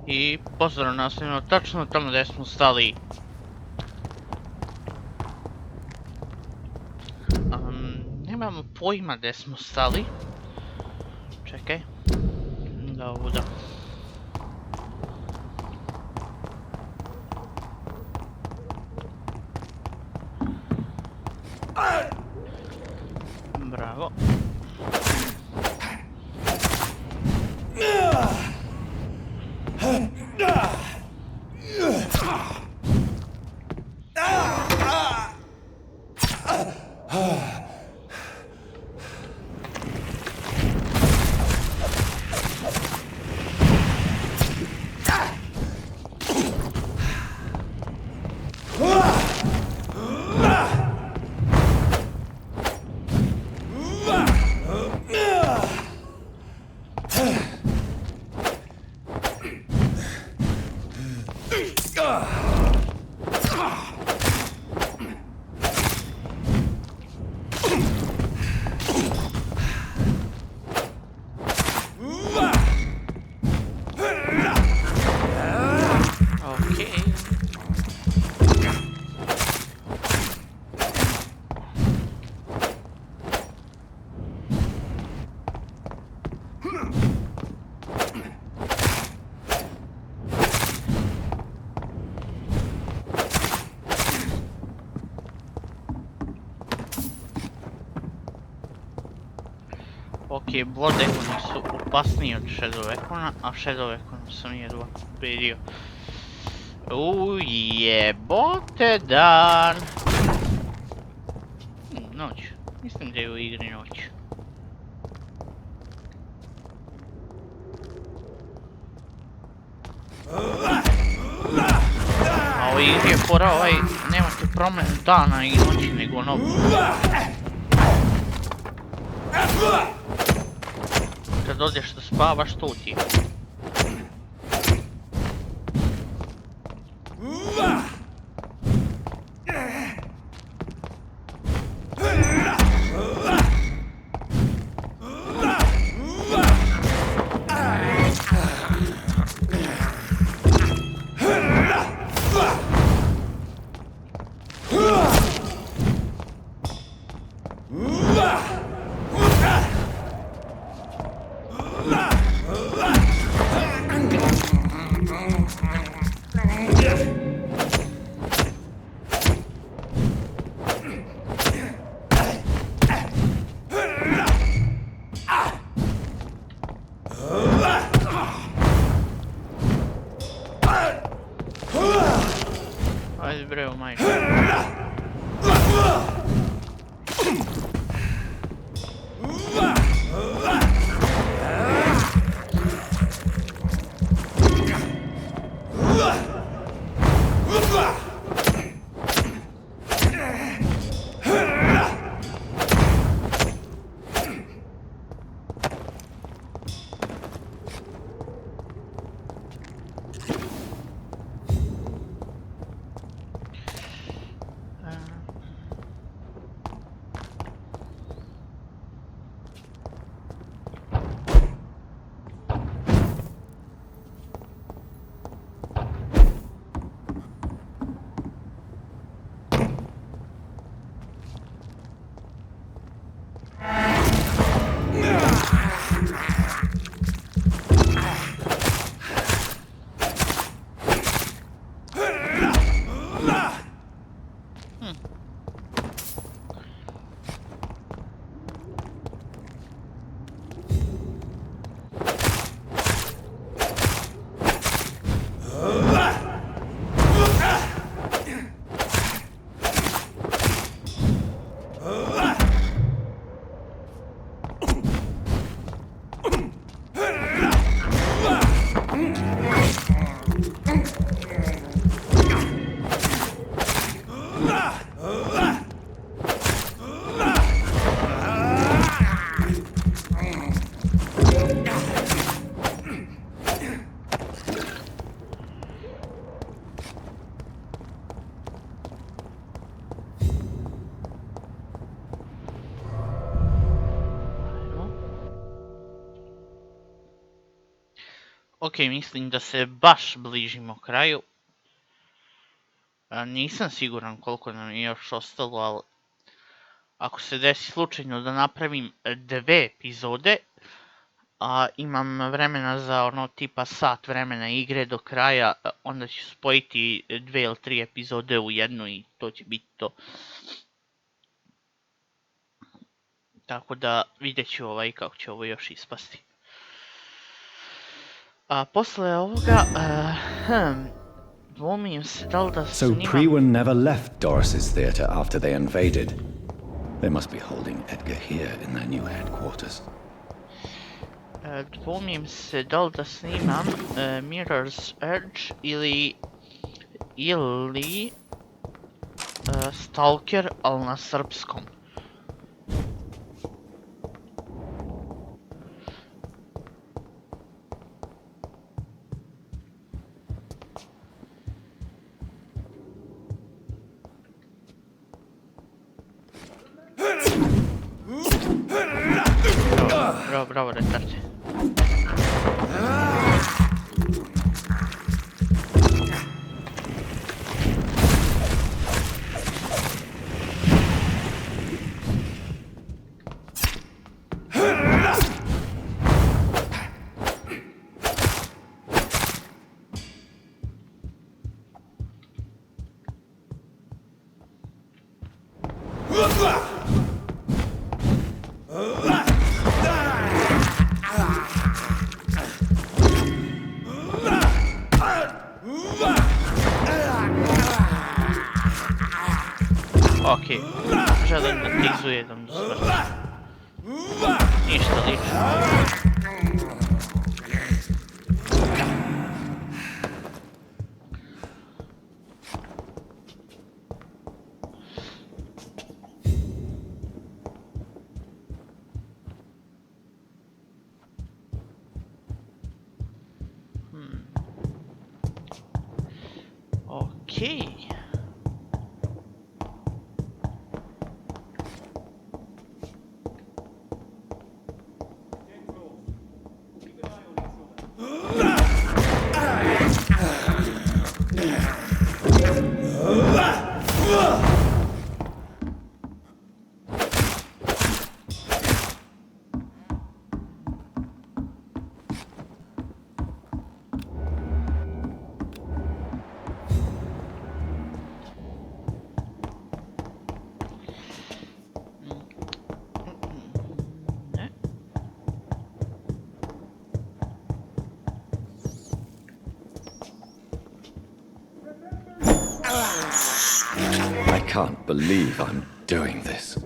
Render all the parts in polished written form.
I pozdrav nastavljeno tačno tamo gdje smo stali. Nemamo pojma gdje smo stali. Čekaj. Da ovuda. Bravo. Ok, Blood Ekoni su opasniji od Shadow Ekona, a Shadow Ekona sam jedva vidio. Jebote dan! Noć. Mislim da je u igri noć. A u igri je fora nemate promen dana i noći nego noć. Kad odeš da spavaš, to ti je. Ajde bre, u majku. Ok, mislim da se baš bližimo kraju. Nisam siguran koliko nam je još ostalo, ali ako se desi slučajno da napravim 2 epizode, a imam vremena za ono tipa sat vremena igre do kraja, onda ću spojiti 2 ili 3 epizode u jednu i to će biti to. Tako da vidjet ću kako će ovo još ispasti. A posle ovoga, dvomim se da li da snimam... So Priwen never left Doris's theatre after they invaded. They must be holding Edgar here in their new headquarters. Dvomim se da li da snimam Mirror's Edge ili Stalker, ali na srpskom. Bravo, retard. Okej, żaden deklizuje tam do smrti. Ništa lično. Okej. I can't believe I'm doing this.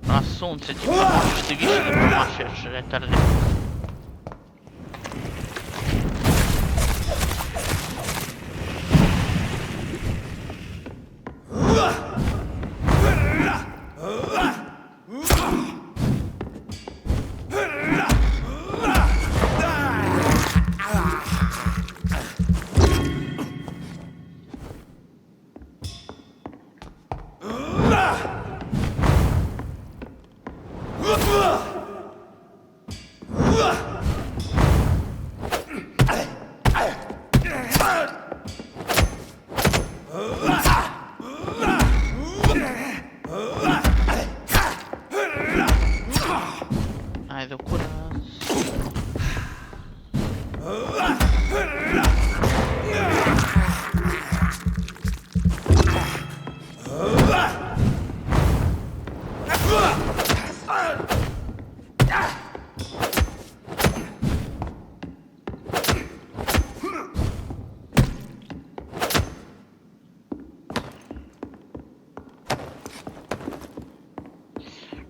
Na sunce ti pomoći ti više da promašeš, retarde. Ajde u kurac.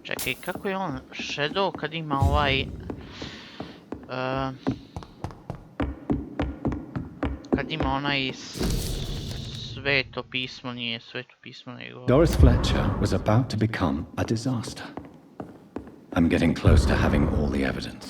Čekaj, kako je on shadow kad ima kad ima onaj sveto pismo, nije sveto pismo, nego... Doris Fletcher was about to become a disaster. I'm getting close to having all the evidence.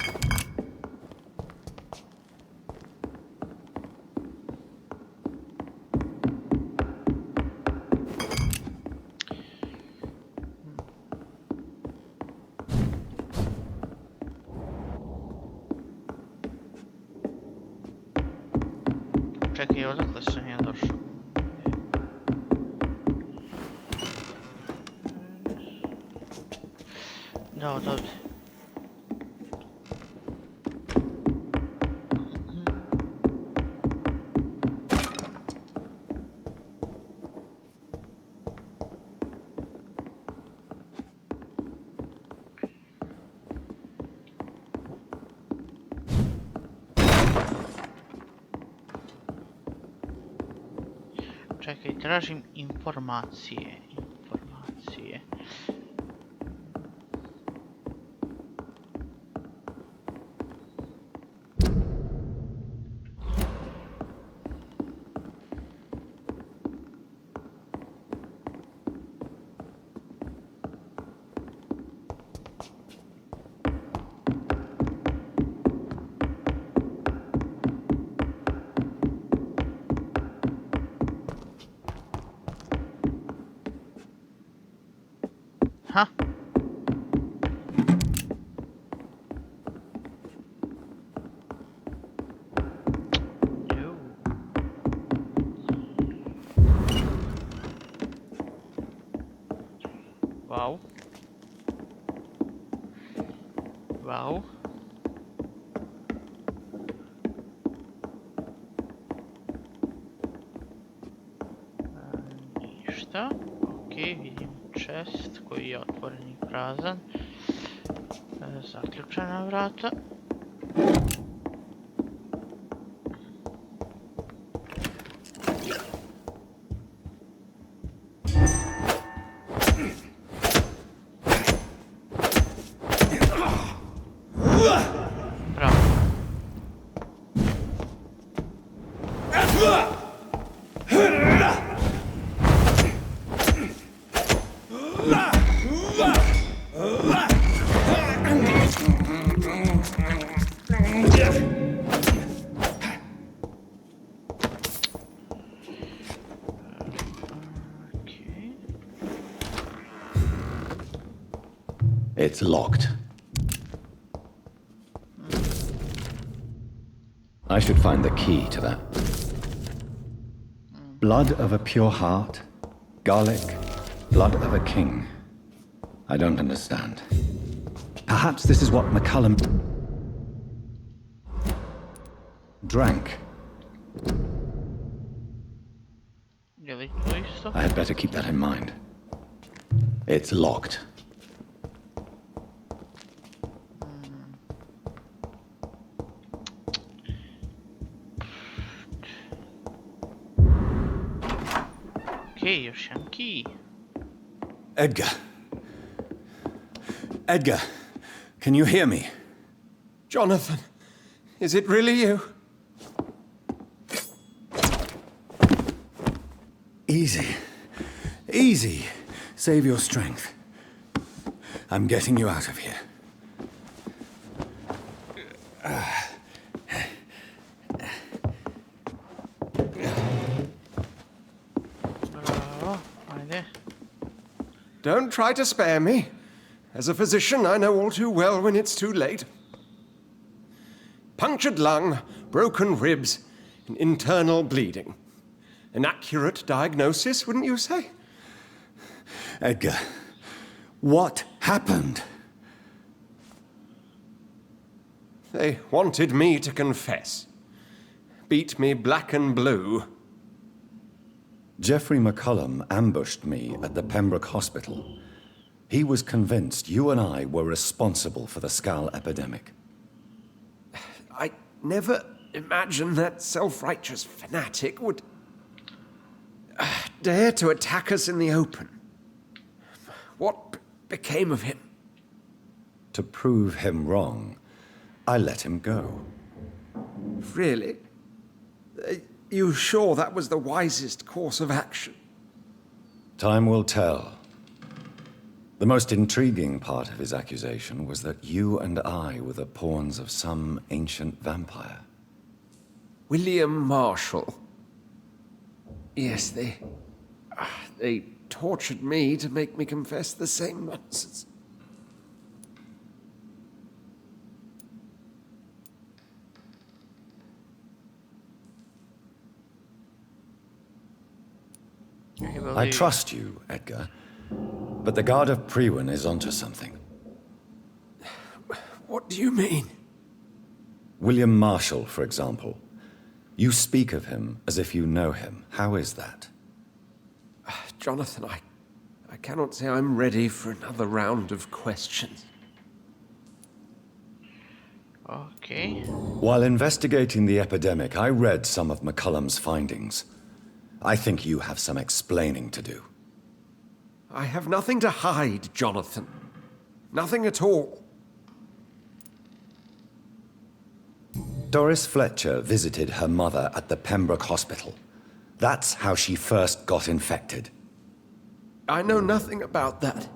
Čekaj, odakle sam ja došao? Da, odavde. Čekaj, tražim informacije. Ha? Wow. Wow. Ništa. Okej, vidim chest koji je otvoren i prazan. Zaključana vrata. It's locked. I should find the key to that. Blood of a pure heart, garlic, blood of a king. I don't understand. Perhaps this is what McCullum drank. I had better keep that in mind. It's locked. Okay, još jedan key. Edgar. Edgar, can you hear me? Jonathan, is it really you? Easy. Easy. Save your strength. I'm getting you out of here. Don't try to spare me. As a physician, I know all too well when it's too late. Punctured lung, broken ribs, and internal bleeding. An accurate diagnosis, wouldn't you say? Edgar, what happened? They wanted me to confess. Beat me black and blue. Jeffrey McCullum ambushed me at the Pembroke Hospital. He was convinced you and I were responsible for the Skala epidemic. I never imagined that self-righteous fanatic would dare to attack us in the open. What became of him? To prove him wrong, I let him go. Really? you sure that was the wisest course of action? Time will tell. The most intriguing part of his accusation was that you and I were the pawns of some ancient vampire. William Marshall. Yes, they tortured me to make me confess the same nonsense. I trust you, Edgar. But the Guard of Priwen is onto something. What do you mean? William Marshall, for example. You speak of him as if you know him. How is that? Jonathan, I cannot say I'm ready for another round of questions. Okay. While investigating the epidemic, I read some of McCullum's findings. I think you have some explaining to do. I have nothing to hide, Jonathan. Nothing at all. Doris Fletcher visited her mother at the Pembroke Hospital. That's how she first got infected. I know nothing about that.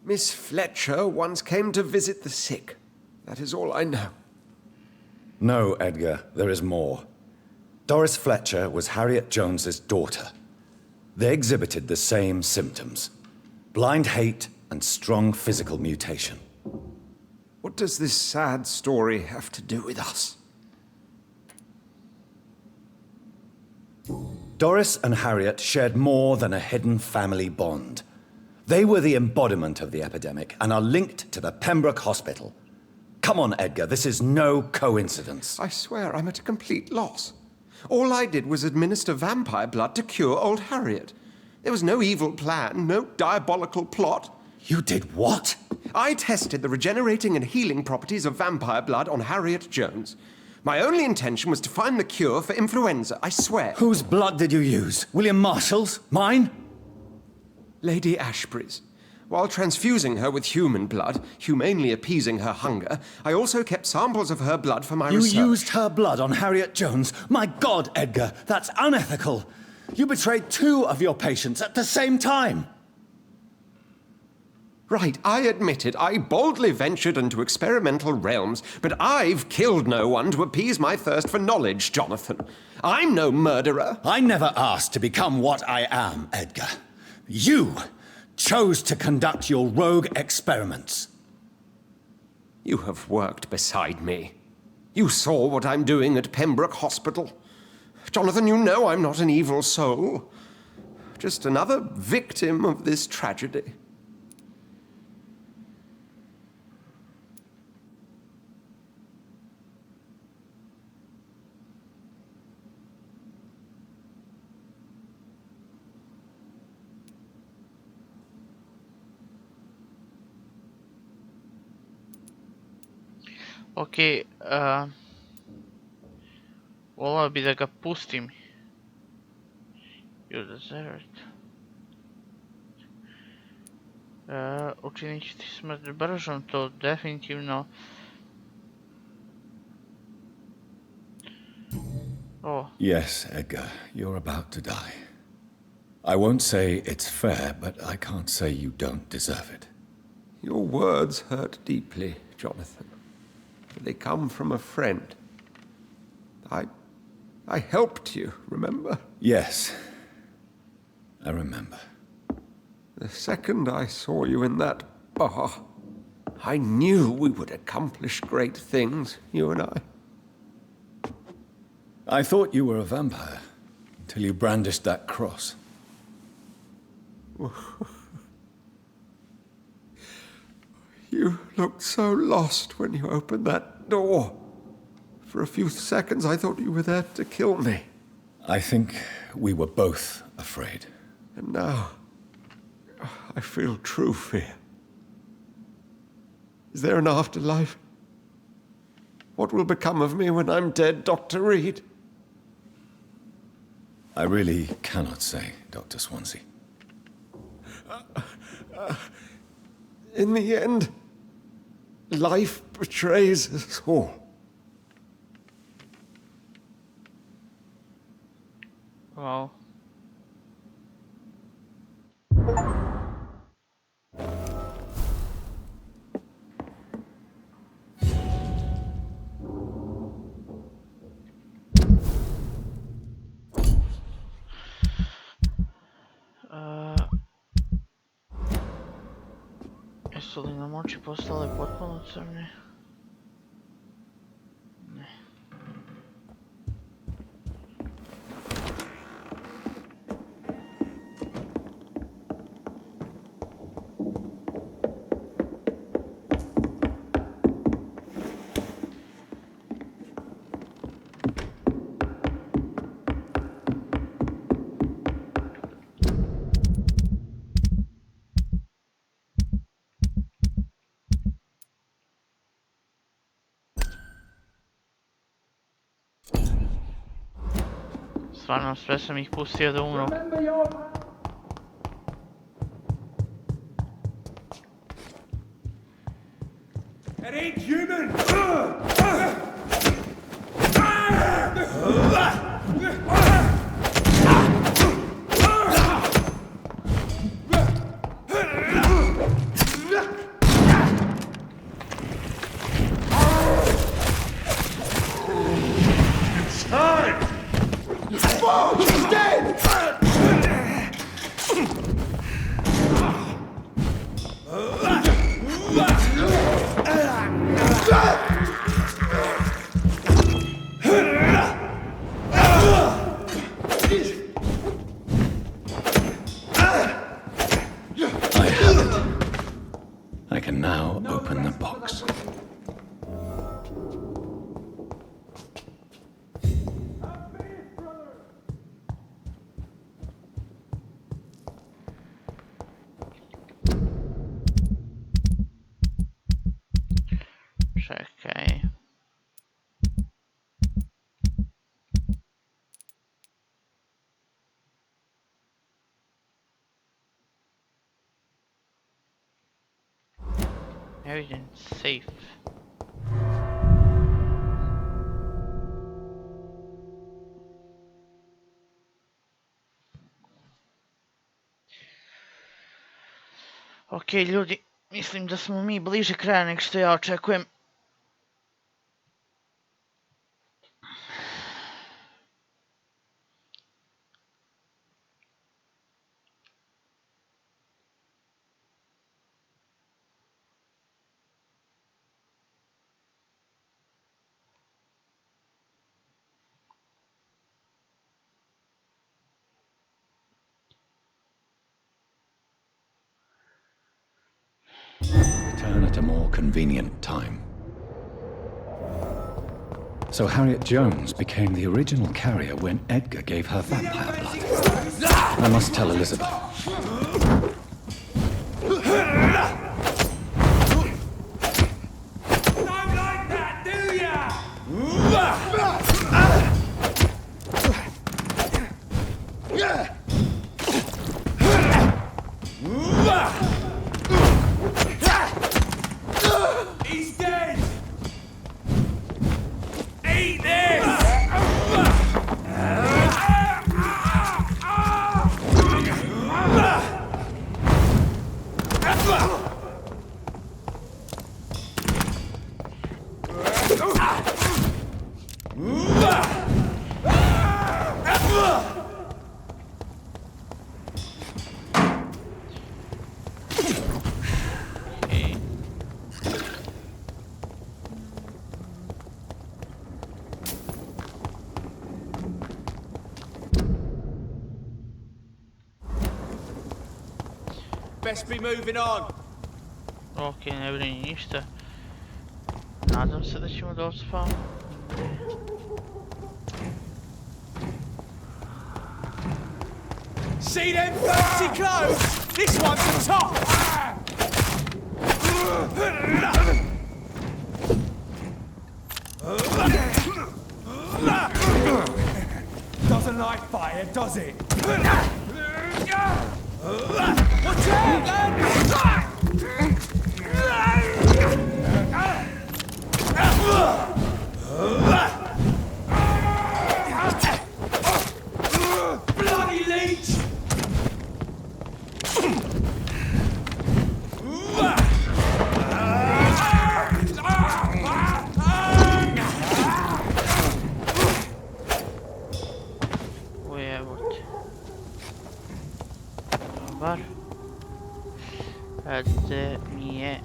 Miss Fletcher once came to visit the sick. That is all I know. No, Edgar, there is more. Doris Fletcher was Harriet Jones's daughter. They exhibited the same symptoms: blind hate and strong physical mutation. What does this sad story have to do with us? Doris and Harriet shared more than a hidden family bond. They were the embodiment of the epidemic and are linked to the Pembroke Hospital. Come on, Edgar, this is no coincidence. I swear I'm at a complete loss. All I did was administer vampire blood to cure old Harriet. There was no evil plan, no diabolical plot. You did what? I tested the regenerating and healing properties of vampire blood on Harriet Jones. My only intention was to find the cure for influenza, I swear. Whose blood did you use? William Marshall's? Mine? Lady Ashbury's. While transfusing her with human blood, humanely appeasing her hunger, I also kept samples of her blood for my research. You used her blood on Harriet Jones? My God, Edgar, that's unethical. You betrayed 2 of your patients at the same time. Right, I admit it. I boldly ventured into experimental realms, but I've killed no one to appease my thirst for knowledge, Jonathan. I'm no murderer. I never asked to become what I am, Edgar. You chose to conduct your rogue experiments. You have worked beside me. You saw what I'm doing at Pembroke Hospital. Jonathan, you know I'm not an evil soul. Just another victim of this tragedy. Ok, volao bi da ga pustim. You deserve it. Učinit ću ti smrt bržom, to definitivno. Oh. Yes, Edgar, you're about to die. I won't say it's fair, but I can't say you don't deserve it. Your words hurt deeply, Jonathan. They come from a friend. I helped you, remember? Yes, I remember. The second I saw you in that bar, I knew we would accomplish great things, you and I. I thought you were a vampire, until you brandished that cross. You looked so lost when you opened that door. For a few seconds, I thought you were there to kill me. I think we were both afraid. And now, I feel true fear. Is there an afterlife? What will become of me when I'm dead, Dr. Reid? I really cannot say, Dr. Swansea. In the end, life betrays us all. Wow. Jesu li nam oči postale potpuno crne? Ne. Stvarno, sve sam ih pustio da umru. It ain't human! It's time! Whoa! He's dead! I have it. I can now open the box. Czekaj. Evidence safe. Ok, ljudi, mislim da smo mi bliže kraja nego što ja očekujem. Return at a more convenient time. So Harriet Jones became the original carrier when Edgar gave her vampire blood. I must tell Elizabeth. Don't like that, do ya? He's dead! Eat this! Best be moving on. Ok, ne brini ništa. Nadam se da ćemo doći spavati. See them fancy clothes? This one's a top! Doesn't like fire, does it? Watch out, lad! stvar. Gde mi je...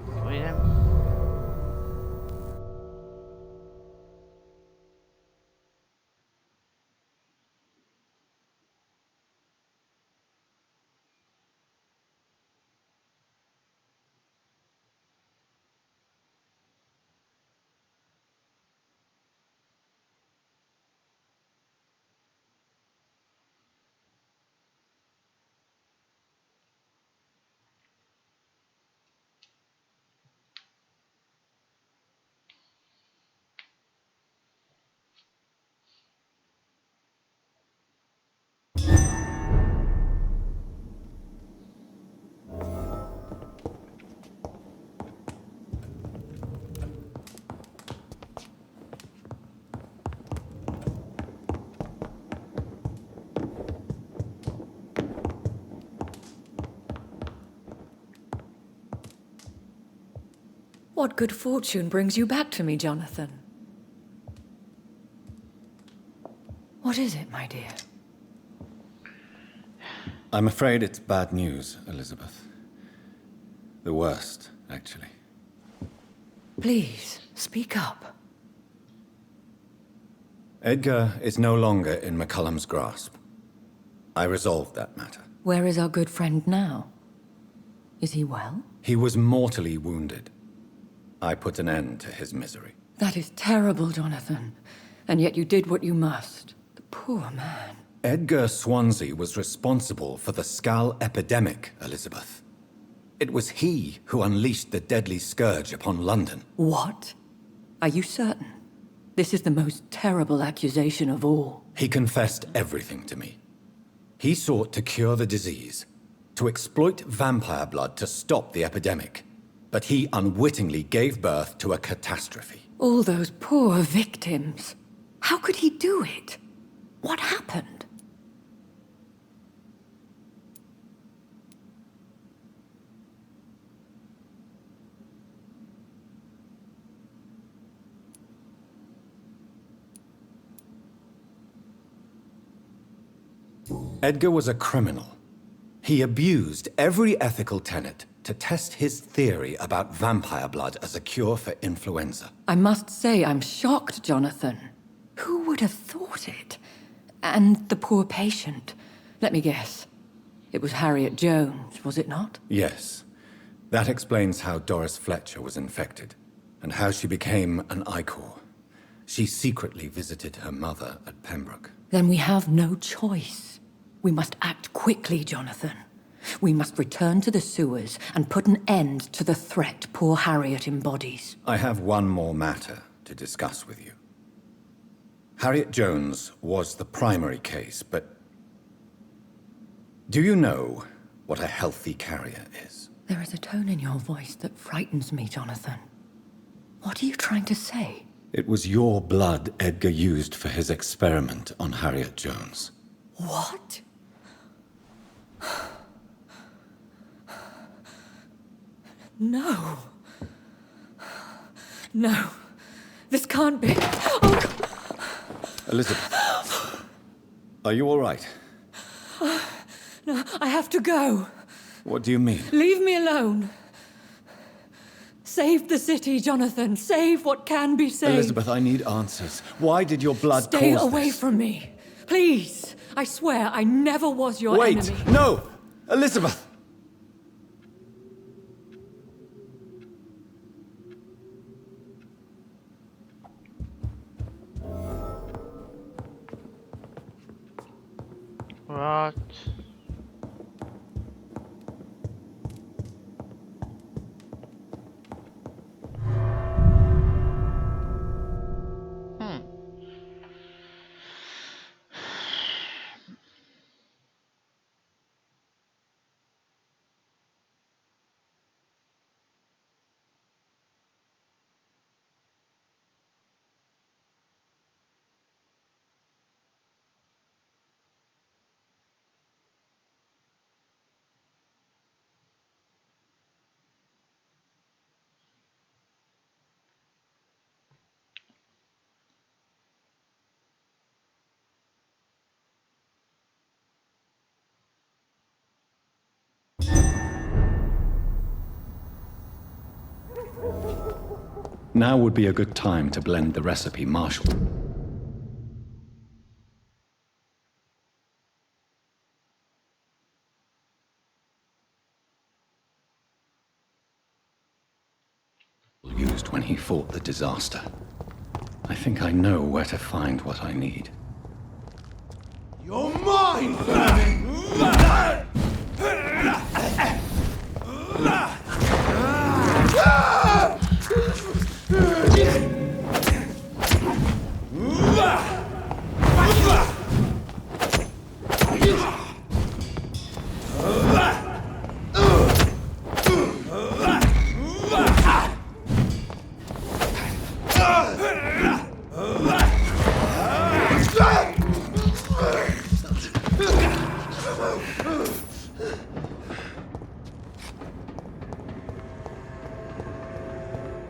Tu idem. What good fortune brings you back to me, Jonathan? What is it, my dear? I'm afraid it's bad news, Elizabeth. The worst, actually. Please, speak up. Edgar is no longer in McCullum's grasp. I resolved that matter. Where is our good friend now? Is he well? He was mortally wounded. I put an end to his misery. That is terrible, Jonathan. And yet you did what you must. The poor man. Edgar Swansea was responsible for the skala epidemic, Elizabeth. It was he who unleashed the deadly scourge upon London. What? Are you certain? This is the most terrible accusation of all. He confessed everything to me. He sought to cure the disease, to exploit vampire blood to stop the epidemic. But he unwittingly gave birth to a catastrophe. All those poor victims. How could he do it? What happened? Edgar was a criminal. He abused every ethical tenet to test his theory about vampire blood as a cure for influenza. I must say I'm shocked, Jonathan. Who would have thought it? And the poor patient. Let me guess. It was Harriet Jones, was it not? Yes. That explains how Doris Fletcher was infected, and how she became an ichor. She secretly visited her mother at Pembroke. Then we have no choice. We must act quickly, Jonathan. We must return to the sewers and put an end to the threat poor Harriet embodies. I have one more matter to discuss with you. Harriet Jones was the primary case, but... do you know what a healthy carrier is? There is a tone in your voice that frightens me, Jonathan. What are you trying to say? It was your blood Edgar used for his experiment on Harriet Jones. What? No. No. This can't be. Oh, God. Elizabeth, are you all right? No, I have to go. What do you mean? Leave me alone. Save the city, Jonathan. Save what can be saved. Elizabeth, I need answers. Why did your blood Stay cause away this? from me. Please. I swear I never was your Wait! enemy. No! Elizabeth! What? Now would be a good time to blend the recipe, Marshal. Used when he fought the disaster. I think I know where to find what I need. You're mine!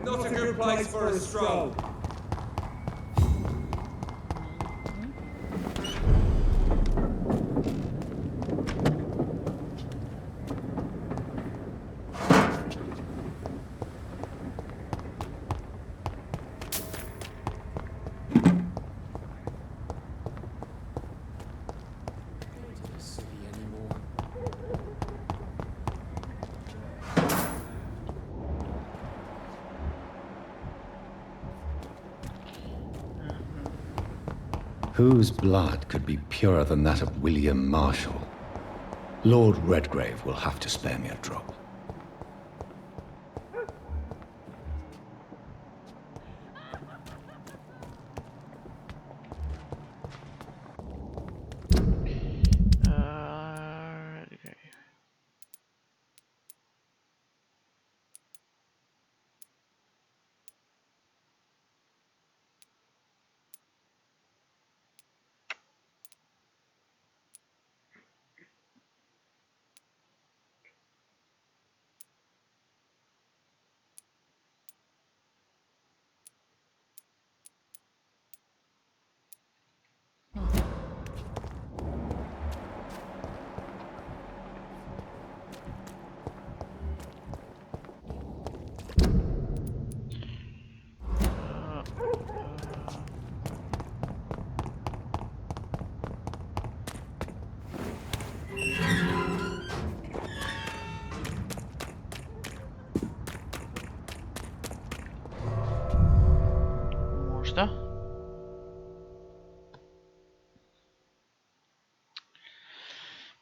Not a good place for a stroll. Whose blood could be purer than that of William Marshall? Lord Redgrave will have to spare me a drop.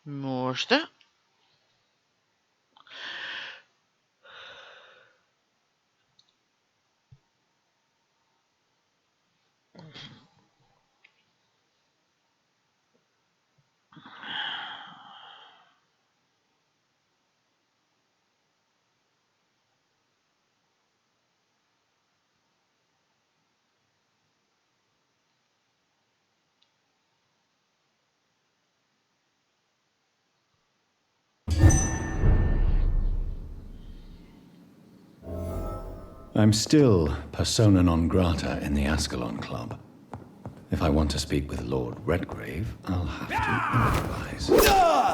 Možda. I'm still persona non grata in the Ascalon Club. If I want to speak with Lord Redgrave, I'll have to improvise.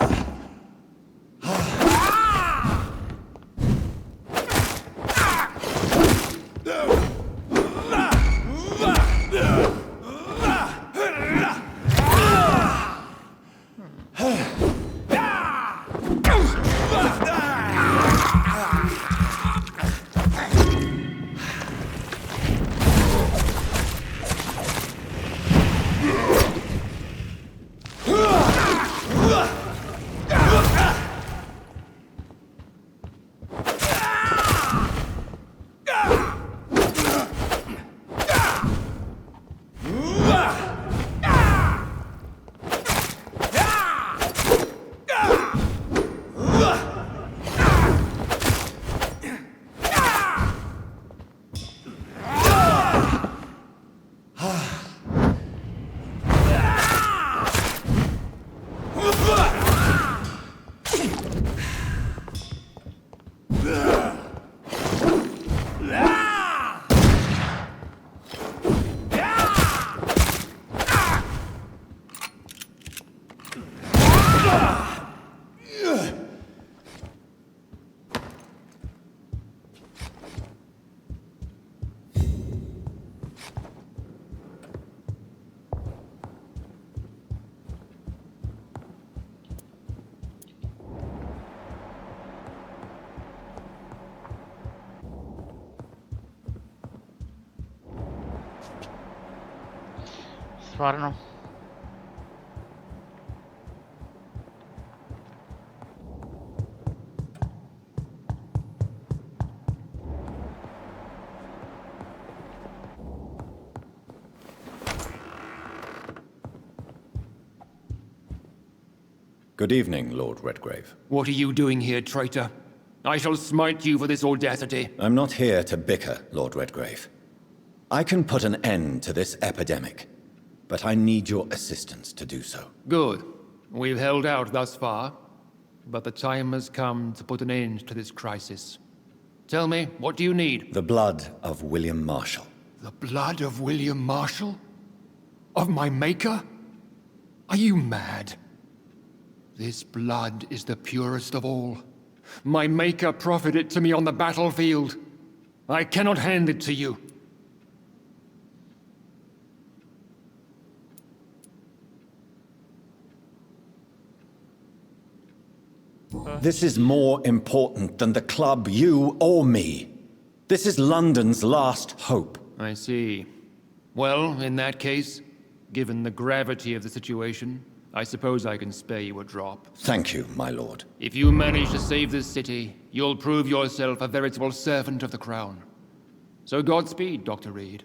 Stvarno. Good evening, Lord Redgrave. What are you doing here, traitor? I shall smite you for this audacity. I'm not here to bicker, Lord Redgrave. I can put an end to this epidemic, but I need your assistance to do so. Good. We've held out thus far, but the time has come to put an end to this crisis. Tell me, what do you need? The blood of William Marshall. The blood of William Marshall? Of my maker? Are you mad? This blood is the purest of all. My maker proffered it to me on the battlefield. I cannot hand it to you. This is more important than the club, you, or me. This is London's last hope. I see. Well, in that case, given the gravity of the situation, I suppose I can spare you a drop. Thank you, my lord. If you manage to save this city, you'll prove yourself a veritable servant of the crown. So Godspeed, Dr. Reid.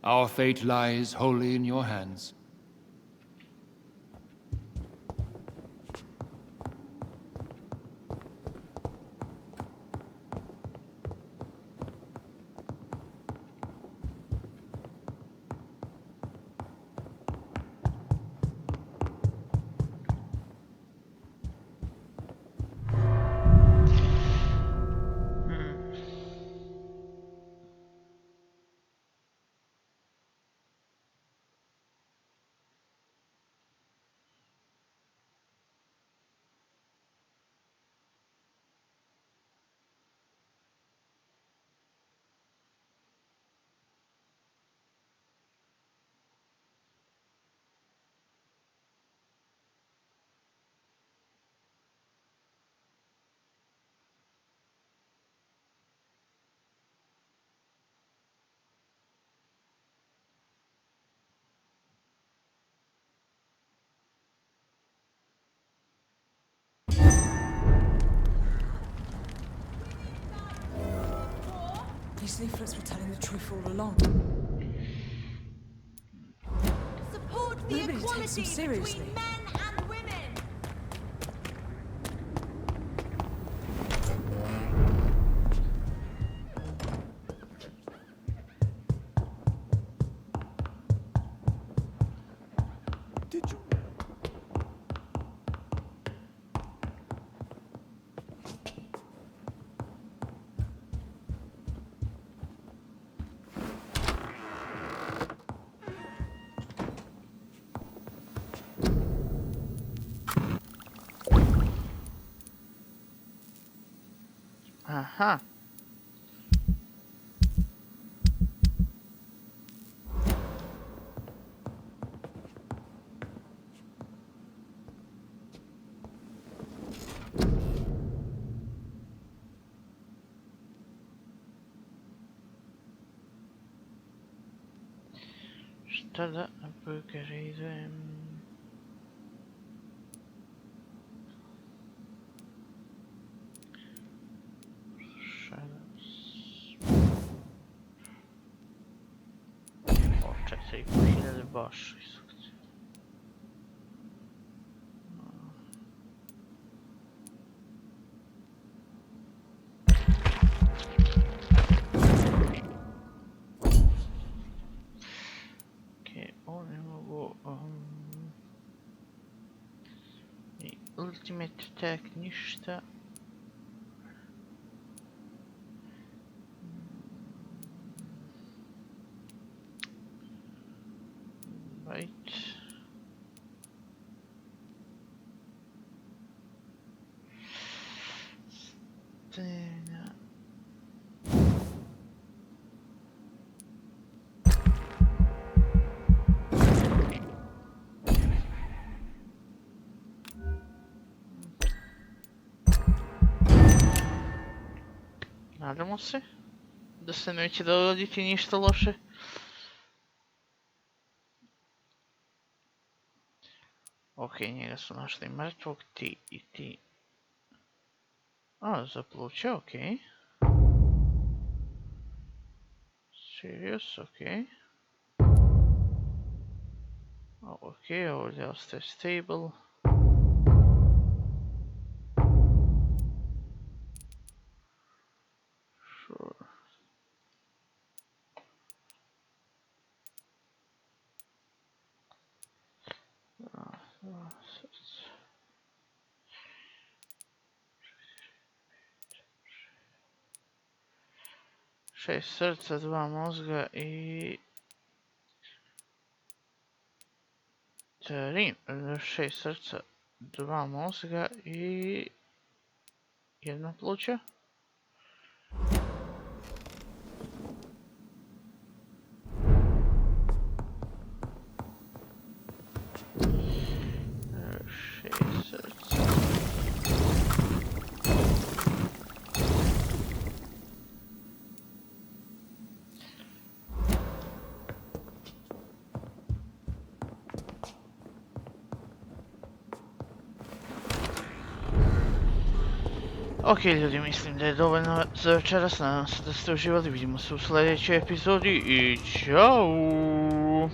Our fate lies wholly in your hands. These leaflets were telling the truth all along. Support the Nobody takes equality them seriously. between men and women. Did you? Aha. Šta da upgradujem? O, 4.500 baš visoki. Okej, ovo ne mogu... I ultimate attack ništa. Right. Stena. Nadamo se da se neće dogoditi ništa loše. Ok, njega su našli mrtvog, ti i ti. A, za pluća, ok. Serious, ok. Ok, ovdje ostaje stable. Sure. Šest srca, 2 mozga i... 6 srca, 2 mozga i... 1 pluća. Ok ljudi, mislim da je dovoljno za večeras, nadam se da ste uživali, vidimo se u sljedećoj epizodi i čao!